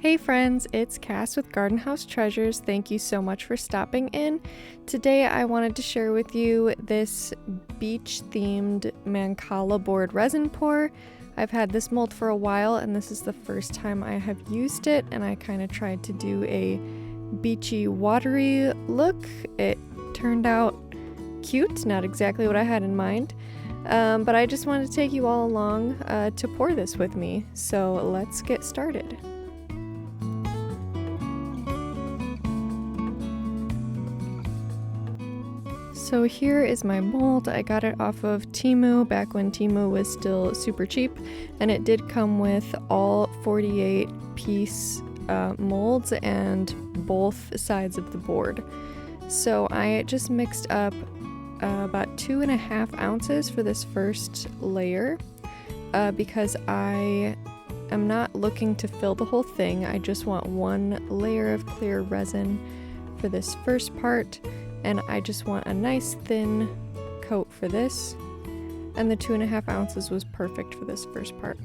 Hey friends, it's Cass with Garden House Treasures. Thank you so much for stopping in. Today I wanted to share with you this beach themed Mancala board resin pour. I've had this mold for a while and this is the first time I have used it, and I kind of tried to do a beachy watery look. It turned out cute, not exactly what I had in mind. But I just wanted to take you all along to pour this with me. So let's get started. So here is my mold. I got it off of Temu back when Temu was still super cheap, and it did come with all 48 piece molds and both sides of the board. So I just mixed up about 2.5 ounces for this first layer because I am not looking to fill the whole thing. I just want one layer of clear resin for this first part, and I just want a nice thin coat for this, and the 2.5 ounces was perfect for this first part.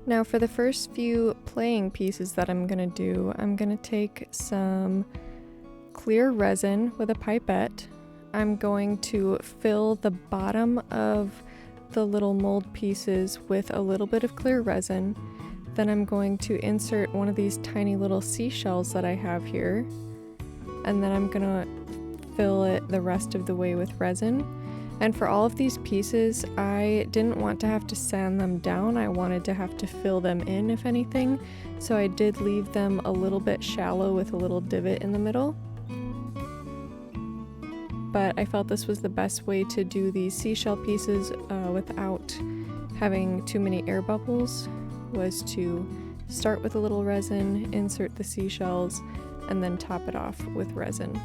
Now for the first few playing pieces that I'm gonna do, I'm gonna take some clear resin with a pipette. I'm going to fill the bottom of the little mold pieces with a little bit of clear resin. Then I'm going to insert one of these tiny little seashells that I have here, and then I'm gonna fill it the rest of the way with resin. And for all of these pieces, I didn't want to have to sand them down. I wanted to have to fill them in, if anything. So I did leave them a little bit shallow with a little divot in the middle. But I felt this was the best way to do these seashell pieces without having too many air bubbles, was to start with a little resin, insert the seashells, and then top it off with resin.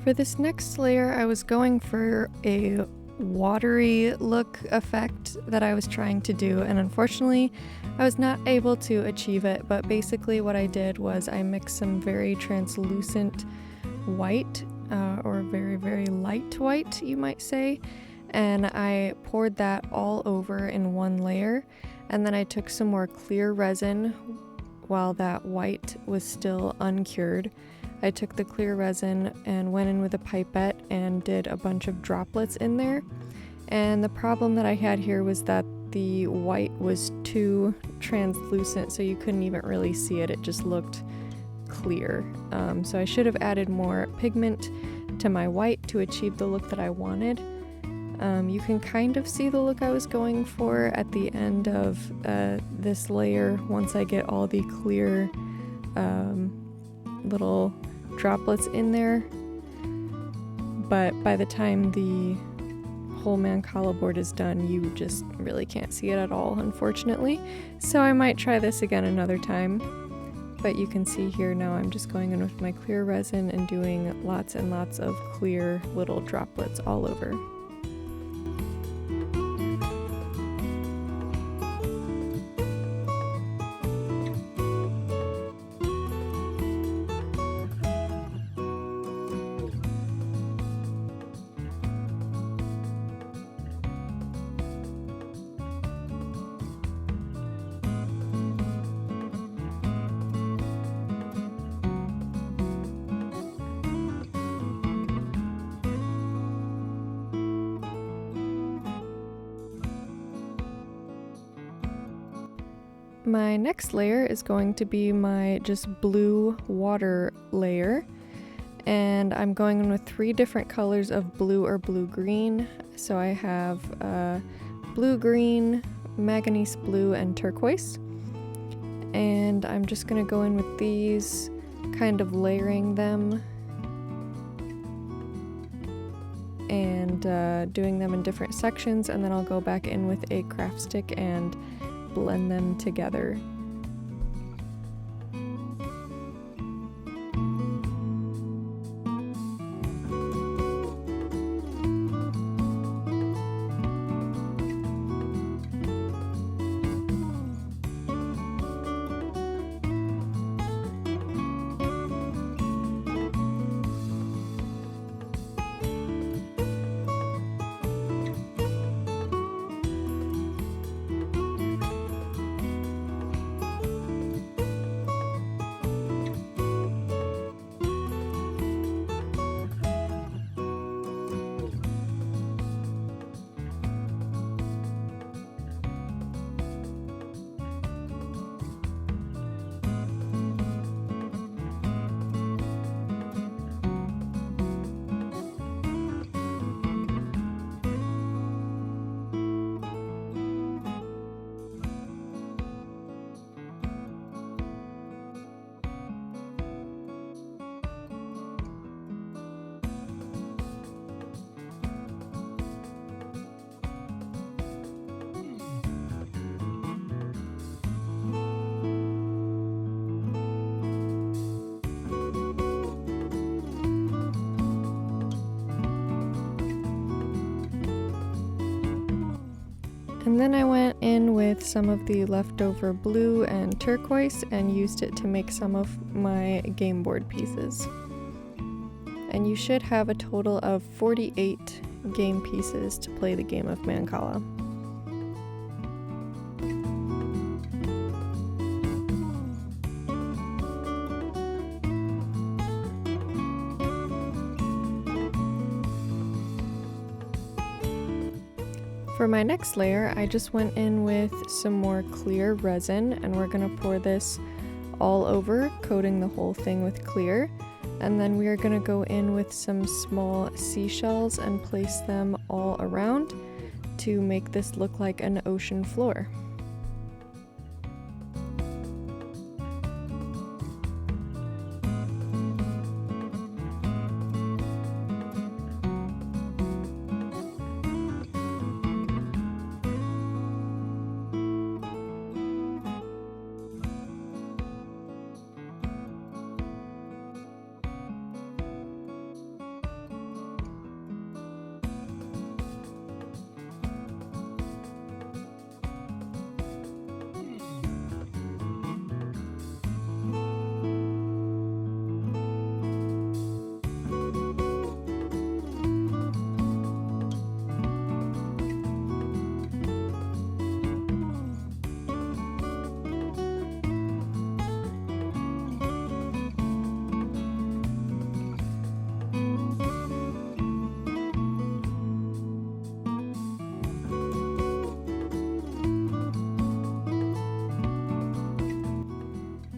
For this next layer, I was going for a watery look effect that I was trying to do, and unfortunately I was not able to achieve it. But basically what I did was I mixed some very translucent white, or very light white you might say, and I poured that all over in one layer, and then I took some more clear resin while that white was still uncured. I took the clear resin and went in with a pipette and did a bunch of droplets in there. And the problem that I had here was that the white was too translucent, so you couldn't even really see it. It just looked clear. So I should have added more pigment to my white to achieve the look that I wanted. You can kind of see the look I was going for at the end of this layer once I get all the clear little droplets in there, but by the time the whole Mancala board is done, you just really can't see it at all, unfortunately. So I might try this again another time. But you can see here now I'm just going in with my clear resin and doing lots and lots of clear little droplets all over. My next layer is going to be my just blue water layer, and I'm going in with 3 different colors of blue or blue-green. So I have blue-green, manganese blue, and turquoise. And I'm just going to go in with these, kind of layering them and doing them in different sections, and then I'll go back in with a craft stick and blend them together. And then I went in with some of the leftover blue and turquoise and used it to make some of my game board pieces. And you should have a total of 48 game pieces to play the game of Mancala. For my next layer, I just went in with some more clear resin, and we're gonna pour this all over, coating the whole thing with clear. And then we are gonna go in with some small seashells and place them all around to make this look like an ocean floor.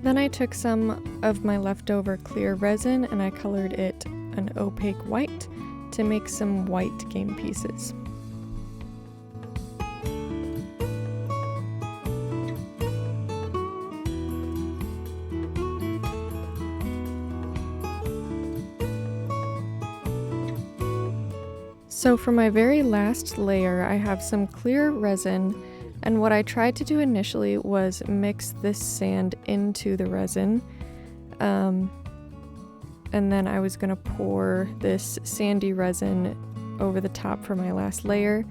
Then I took some of my leftover clear resin and I colored it an opaque white to make some white game pieces. So for my very last layer, I have some clear resin, and what I tried to do initially was mix this sand into the resin, and then I was going to pour this sandy resin over the top for my last layer,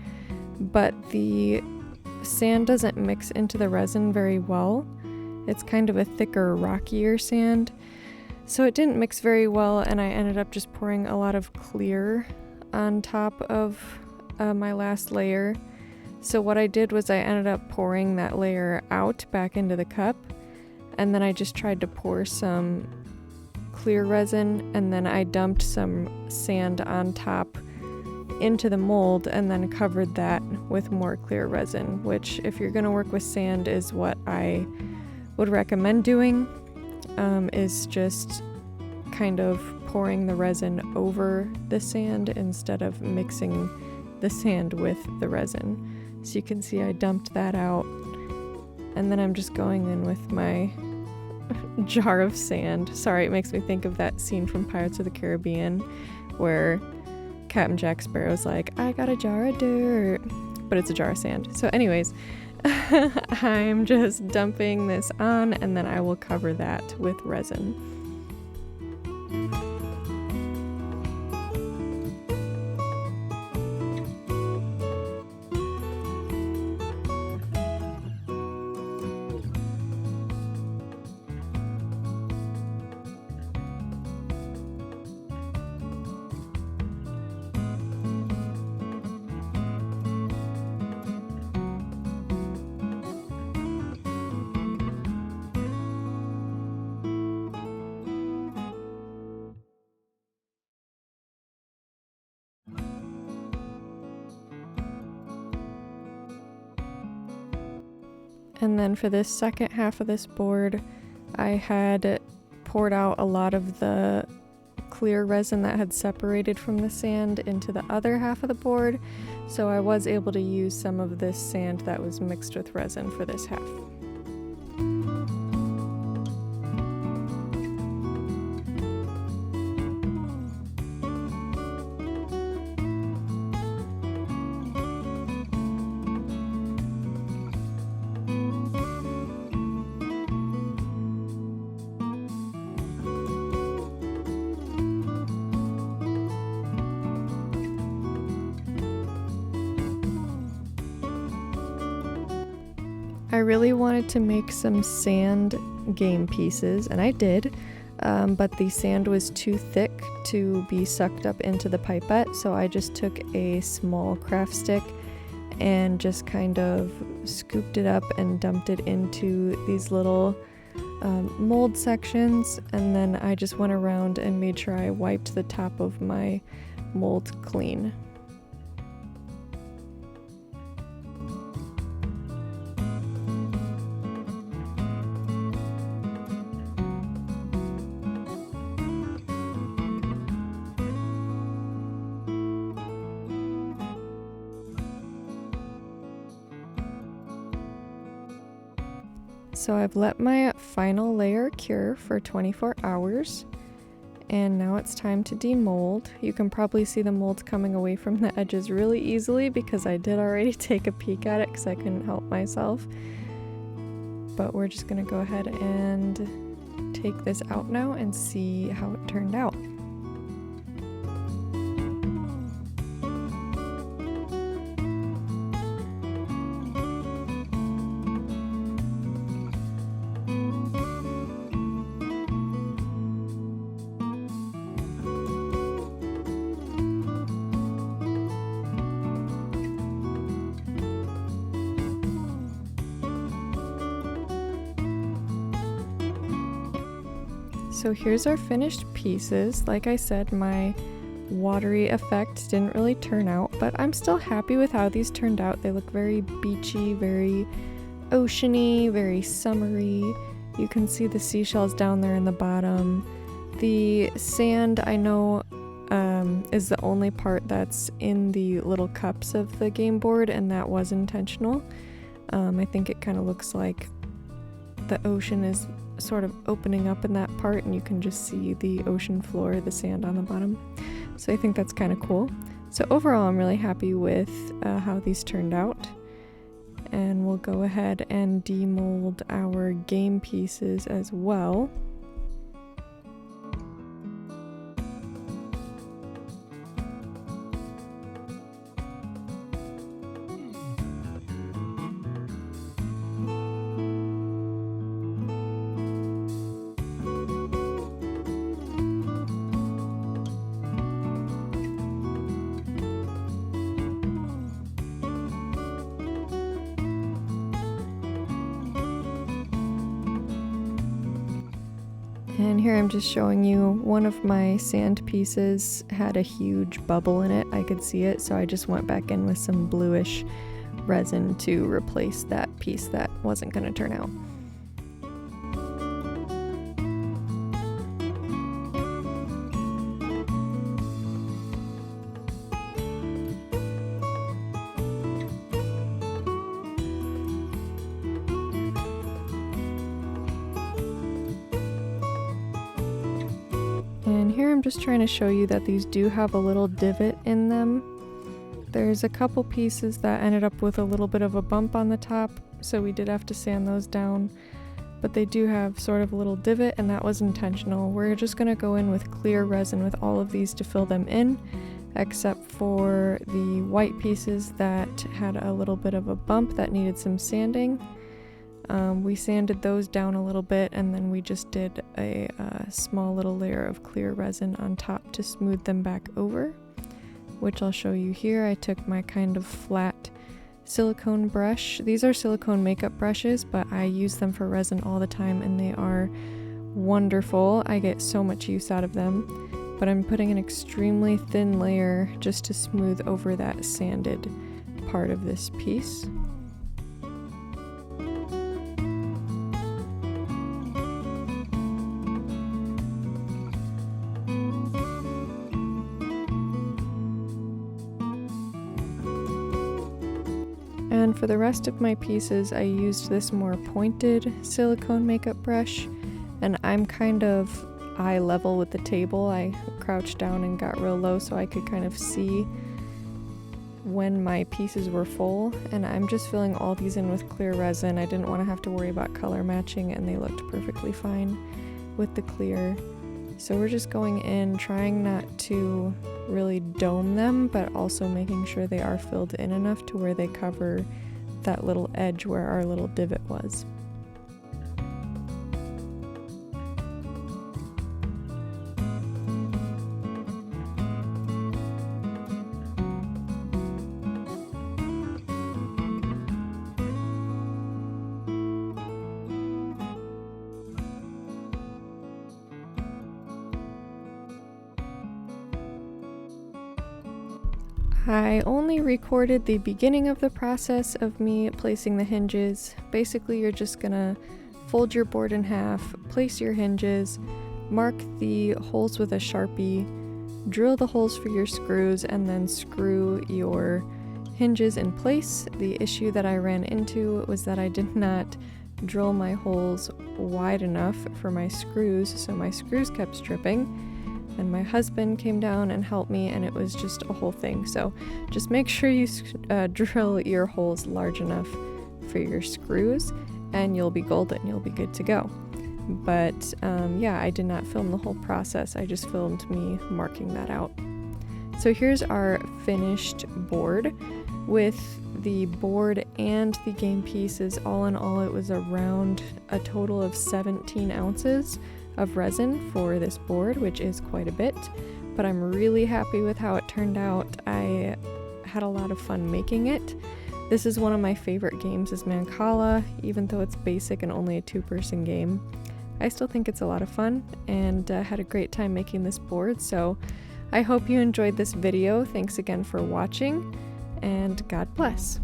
but the sand doesn't mix into the resin very well. It's kind of a thicker, rockier sand, so it didn't mix very well, and I ended up just pouring a lot of clear on top of my last layer. So what I did was I ended up pouring that layer out back into the cup, and then I just tried to pour some clear resin, and then I dumped some sand on top into the mold and then covered that with more clear resin, which if you're going to work with sand is what I would recommend doing, is just kind of pouring the resin over the sand instead of mixing the sand with the resin. So you can see I dumped that out, and then I'm just going in with my jar of sand. Sorry, it makes me think of that scene from Pirates of the Caribbean where Captain Jack Sparrow's like, I got a jar of dirt, but it's a jar of sand. So anyways, I'm just dumping this on, and then I will cover that with resin. And then for this second half of this board, I had poured out a lot of the clear resin that had separated from the sand into the other half of the board, so I was able to use some of this sand that was mixed with resin for this half. I really wanted to make some sand game pieces, and I did, but the sand was too thick to be sucked up into the pipette, so I just took a small craft stick and just kind of scooped it up and dumped it into these little mold sections, and then I just went around and made sure I wiped the top of my mold clean. So I've let my final layer cure for 24 hours, and now it's time to demold. You can probably see the mold coming away from the edges really easily because I did already take a peek at it because I couldn't help myself. But we're just gonna go ahead and take this out now and see how it turned out. So here's our finished pieces. Like I said, my watery effect didn't really turn out, but I'm still happy with how these turned out. They look very beachy, very oceany, very summery. You can see the seashells down there in the bottom. The sand, I know, is the only part that's in the little cups of the game board, and that was intentional. I think it kind of looks like the ocean is sort of opening up in that part, and you can just see the ocean floor, the sand on the bottom. So I think that's kind of cool. So overall, I'm really happy with how these turned out. And we'll go ahead and demold our game pieces as well. And here I'm just showing you one of my sand pieces had a huge bubble in it. I could see it, so I just went back in with some bluish resin to replace that piece that wasn't going to turn out. And here here I'm just trying to show you that these do have a little divot in them. There's a couple pieces that ended up with a little bit of a bump on the top, so we did have to sand those down, but they do have sort of a little divot, and that was intentional. We're just going to go in with clear resin with all of these to fill them in, except for the white pieces that had a little bit of a bump that needed some sanding. We sanded those down a little bit, and then we just did a small little layer of clear resin on top to smooth them back over, which I'll show you here. I took my kind of flat silicone brush. These are silicone makeup brushes, but I use them for resin all the time, and they are wonderful. I get so much use out of them, but I'm putting an extremely thin layer just to smooth over that sanded part of this piece. And for the rest of my pieces, I used this more pointed silicone makeup brush, and I'm kind of eye level with the table. I crouched down and got real low so I could kind of see when my pieces were full, and I'm just filling all these in with clear resin. I didn't want to have to worry about color matching, and they looked perfectly fine with the clear. So we're just going in, trying not to really dome them, but also making sure they are filled in enough to where they cover that little edge where our little divot was. I only recorded the beginning of the process of me placing the hinges. Basically, you're just gonna fold your board in half, place your hinges, mark the holes with a Sharpie, drill the holes for your screws, and then screw your hinges in place. The issue that I ran into was that I did not drill my holes wide enough for my screws, so my screws kept stripping. And my husband came down and helped me, and it was just a whole thing. So just make sure you drill your holes large enough for your screws, and you'll be golden. You'll be good to go. But yeah, I did not film the whole process. I just filmed me marking that out. So here's our finished board. With the board and the game pieces, all in all, it was around a total of 17 ounces of resin for this board, which is quite a bit, but I'm really happy with how it turned out. I had a lot of fun making it. This is one of my favorite games, is Mancala. Even though it's basic and only a 2-person game, I still think it's a lot of fun, and had a great time making this board. So I hope you enjoyed this video. Thanks again for watching, and God bless.